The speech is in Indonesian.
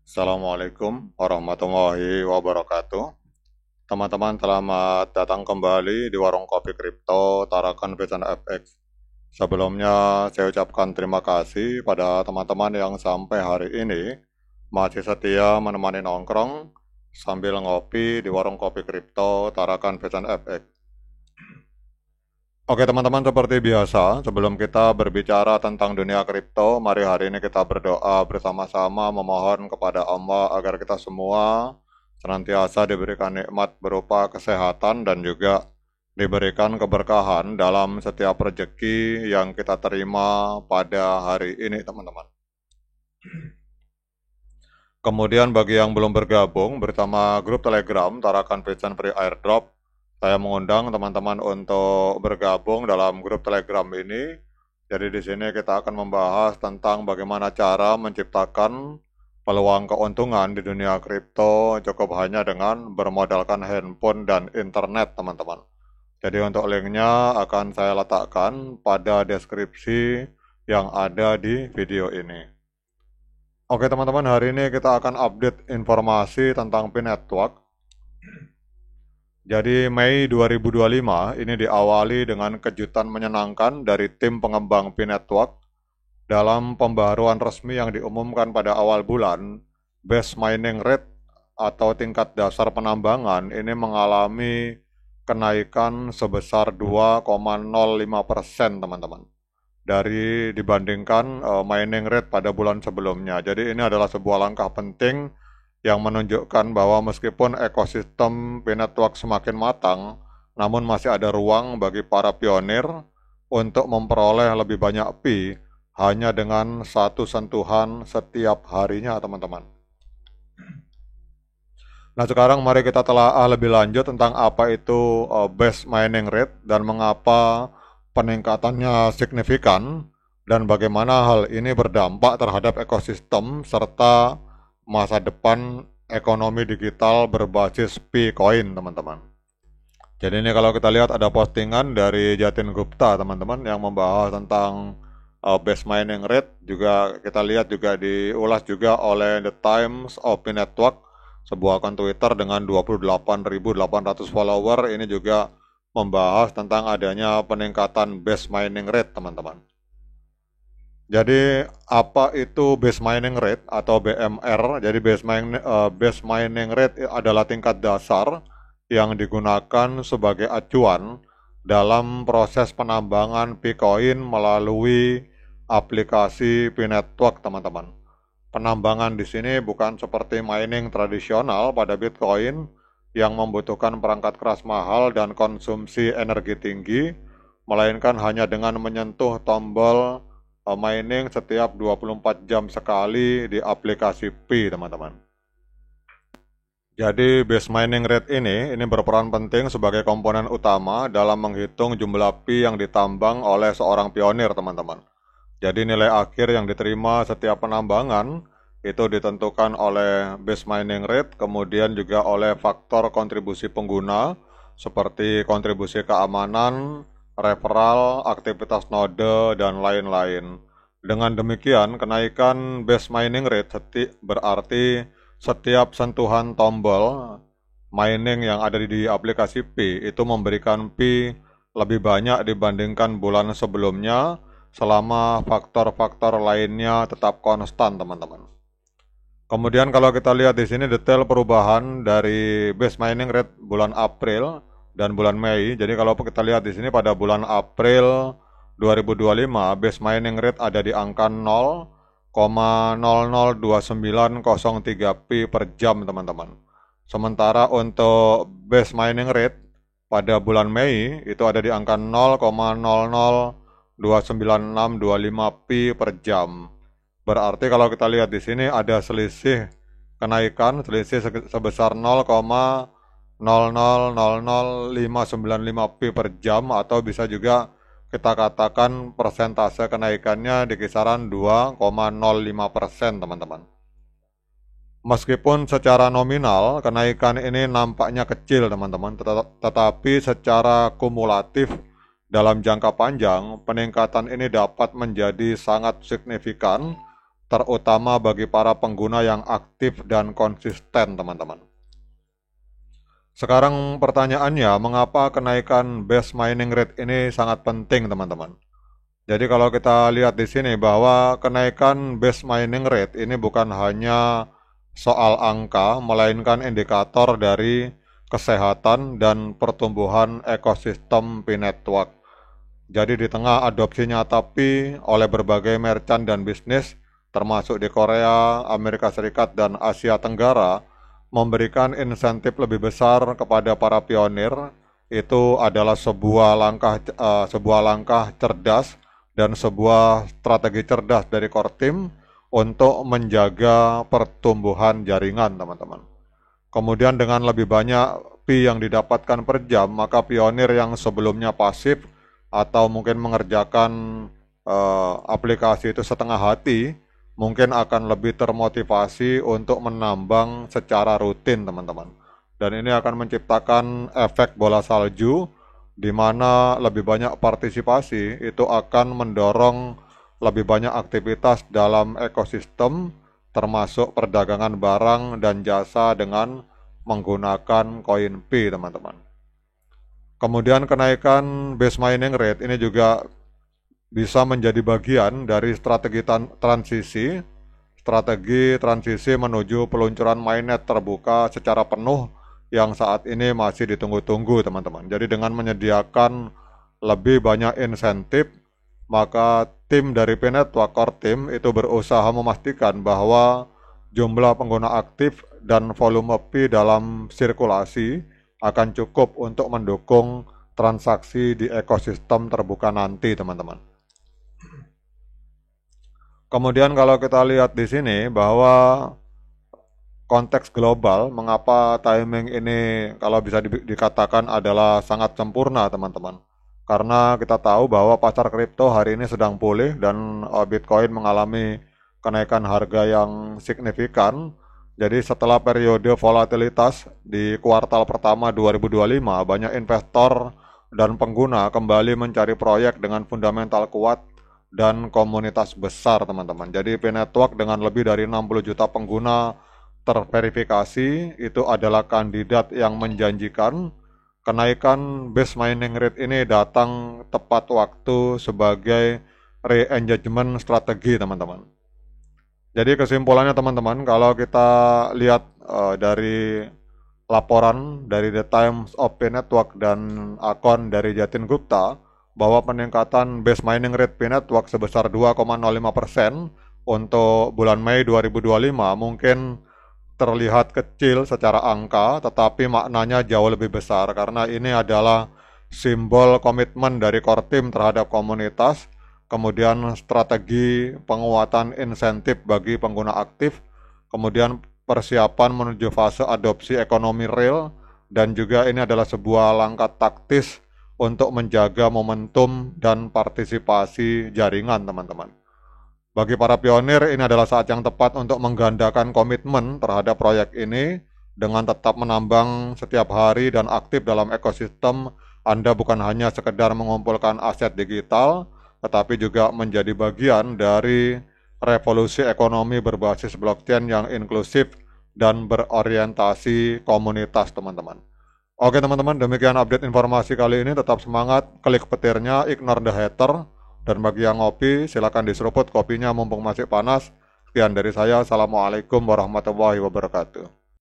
Assalamualaikum warahmatullahi wabarakatuh. Teman-teman, selamat datang kembali di Warung Kopi Kripto Tarakan Vision FX. Sebelumnya, saya ucapkan terima kasih pada teman-teman yang sampai hari ini masih setia menemani nongkrong sambil ngopi di Warung Kopi Kripto Tarakan Vision FX. Oke teman-teman, seperti biasa, sebelum kita berbicara tentang dunia kripto, mari hari ini kita berdoa bersama-sama memohon kepada Allah agar kita semua senantiasa diberikan nikmat berupa kesehatan dan juga diberikan keberkahan dalam setiap rezeki yang kita terima pada hari ini teman-teman. Kemudian bagi yang belum bergabung bersama grup Telegram Tarakan Vision Free Airdrop, saya mengundang teman-teman untuk bergabung dalam grup Telegram ini. Jadi di sini kita akan membahas tentang bagaimana cara menciptakan peluang keuntungan di dunia kripto cukup hanya dengan bermodalkan handphone dan internet, teman-teman. Jadi untuk linknya akan saya letakkan pada deskripsi yang ada di video ini. Oke teman-teman, hari ini kita akan update informasi tentang Pi Network. Jadi Mei 2025 ini diawali dengan kejutan menyenangkan dari tim pengembang Pi Network. Dalam pembaharuan resmi yang diumumkan pada awal bulan, base mining rate atau tingkat dasar penambangan ini mengalami kenaikan sebesar 2,05% teman-teman. Dari dibandingkan mining rate pada bulan sebelumnya. Jadi ini adalah sebuah langkah penting yang menunjukkan bahwa meskipun ekosistem Pi Network semakin matang, namun masih ada ruang bagi para pionir untuk memperoleh lebih banyak Pi hanya dengan satu sentuhan setiap harinya, teman-teman. Nah, sekarang mari kita telaah lebih lanjut tentang apa itu base mining rate dan mengapa peningkatannya signifikan dan bagaimana hal ini berdampak terhadap ekosistem serta masa depan ekonomi digital berbasis P-Coin, teman-teman. Jadi ini kalau kita lihat ada postingan dari Jatin Gupta, teman-teman, yang membahas tentang base mining rate. Juga kita lihat juga diulas juga oleh The Times of Pi Network, sebuah akun Twitter dengan 28.800 follower. Ini juga membahas tentang adanya peningkatan base mining rate, teman-teman. Jadi apa itu base mining rate atau BMR? Jadi base mining rate adalah tingkat dasar yang digunakan sebagai acuan dalam proses penambangan Bitcoin melalui aplikasi Pi Network, teman-teman. Penambangan di sini bukan seperti mining tradisional pada Bitcoin yang membutuhkan perangkat keras mahal dan konsumsi energi tinggi, melainkan hanya dengan menyentuh tombol mining setiap 24 jam sekali di aplikasi Pi, teman-teman. Jadi base mining rate ini berperan penting sebagai komponen utama dalam menghitung jumlah Pi yang ditambang oleh seorang pionir, teman-teman. Jadi nilai akhir yang diterima setiap penambangan itu ditentukan oleh base mining rate, kemudian juga oleh faktor kontribusi pengguna seperti kontribusi keamanan, referral, aktivitas node, dan lain-lain. Dengan demikian, kenaikan base mining rate berarti setiap sentuhan tombol mining yang ada di aplikasi Pi itu memberikan Pi lebih banyak dibandingkan bulan sebelumnya selama faktor-faktor lainnya tetap konstan, teman-teman. Kemudian kalau kita lihat di sini detail perubahan dari base mining rate bulan April dan bulan Mei. Jadi kalau kita lihat di sini pada bulan April 2025 base mining rate ada di angka 0,002903 Pi per jam, teman-teman. Sementara untuk base mining rate pada bulan Mei itu ada di angka 0,002965 Pi per jam. Berarti kalau kita lihat di sini ada selisih kenaikan sebesar 0,000595 Pi per jam, atau bisa juga kita katakan persentase kenaikannya di kisaran 2,05%, teman-teman. Meskipun secara nominal kenaikan ini nampaknya kecil, teman-teman, tetapi secara kumulatif dalam jangka panjang peningkatan ini dapat menjadi sangat signifikan terutama bagi para pengguna yang aktif dan konsisten, teman-teman. Sekarang pertanyaannya, mengapa kenaikan base mining rate ini sangat penting, teman-teman? Jadi kalau kita lihat di sini bahwa kenaikan base mining rate ini bukan hanya soal angka, melainkan indikator dari kesehatan dan pertumbuhan ekosistem P-Network. Jadi di tengah adopsi nyata Pi oleh berbagai merchant dan bisnis, termasuk di Korea, Amerika Serikat, dan Asia Tenggara, memberikan insentif lebih besar kepada para pionir. Itu adalah sebuah langkah cerdas dan sebuah strategi cerdas dari core team untuk menjaga pertumbuhan jaringan, teman-teman. Kemudian dengan lebih banyak Pi yang didapatkan per jam, maka pionir yang sebelumnya pasif atau mungkin mengerjakan aplikasi itu setengah hati, mungkin akan lebih termotivasi untuk menambang secara rutin, teman-teman. Dan ini akan menciptakan efek bola salju, di mana lebih banyak partisipasi itu akan mendorong lebih banyak aktivitas dalam ekosistem, termasuk perdagangan barang dan jasa dengan menggunakan koin Pi, teman-teman. Kemudian kenaikan base mining rate ini juga bisa menjadi bagian dari strategi transisi menuju peluncuran mainnet terbuka secara penuh yang saat ini masih ditunggu-tunggu, teman-teman. Jadi dengan menyediakan lebih banyak insentif, maka tim dari P-Network Core Team itu berusaha memastikan bahwa jumlah pengguna aktif dan volume Pi dalam sirkulasi akan cukup untuk mendukung transaksi di ekosistem terbuka nanti, teman-teman. Kemudian kalau kita lihat di sini bahwa konteks global, mengapa timing ini kalau bisa dikatakan adalah sangat sempurna, teman-teman. Karena kita tahu bahwa pasar kripto hari ini sedang pulih dan Bitcoin mengalami kenaikan harga yang signifikan. Jadi setelah periode volatilitas di kuartal pertama 2025, banyak investor dan pengguna kembali mencari proyek dengan fundamental kuat dan komunitas besar, teman-teman. Jadi P-Network dengan lebih dari 60 juta pengguna terverifikasi itu adalah kandidat yang menjanjikan. Kenaikan base mining rate ini datang tepat waktu sebagai re-engagement strategi, teman-teman. Jadi kesimpulannya, teman-teman, kalau kita lihat dari laporan dari The Times of P-Network dan akun dari Jatin Gupta, bahwa peningkatan base mining rate P-Network sebesar 2,05% untuk bulan Mei 2025 mungkin terlihat kecil secara angka, tetapi maknanya jauh lebih besar karena ini adalah simbol komitmen dari core team terhadap komunitas, kemudian strategi penguatan insentif bagi pengguna aktif, kemudian persiapan menuju fase adopsi ekonomi real, dan juga ini adalah sebuah langkah taktis untuk menjaga momentum dan partisipasi jaringan, teman-teman. Bagi para pionir, ini adalah saat yang tepat untuk menggandakan komitmen terhadap proyek ini dengan tetap menambang setiap hari dan aktif dalam ekosistem. Anda bukan hanya sekedar mengumpulkan aset digital, tetapi juga menjadi bagian dari revolusi ekonomi berbasis blockchain yang inklusif dan berorientasi komunitas, teman-teman. Oke, teman-teman, demikian update informasi kali ini. Tetap semangat, klik petirnya, ignore the hater. Dan bagi yang ngopi, silakan diseruput kopinya mumpung masih panas. Sekian dari saya, Assalamualaikum warahmatullahi wabarakatuh.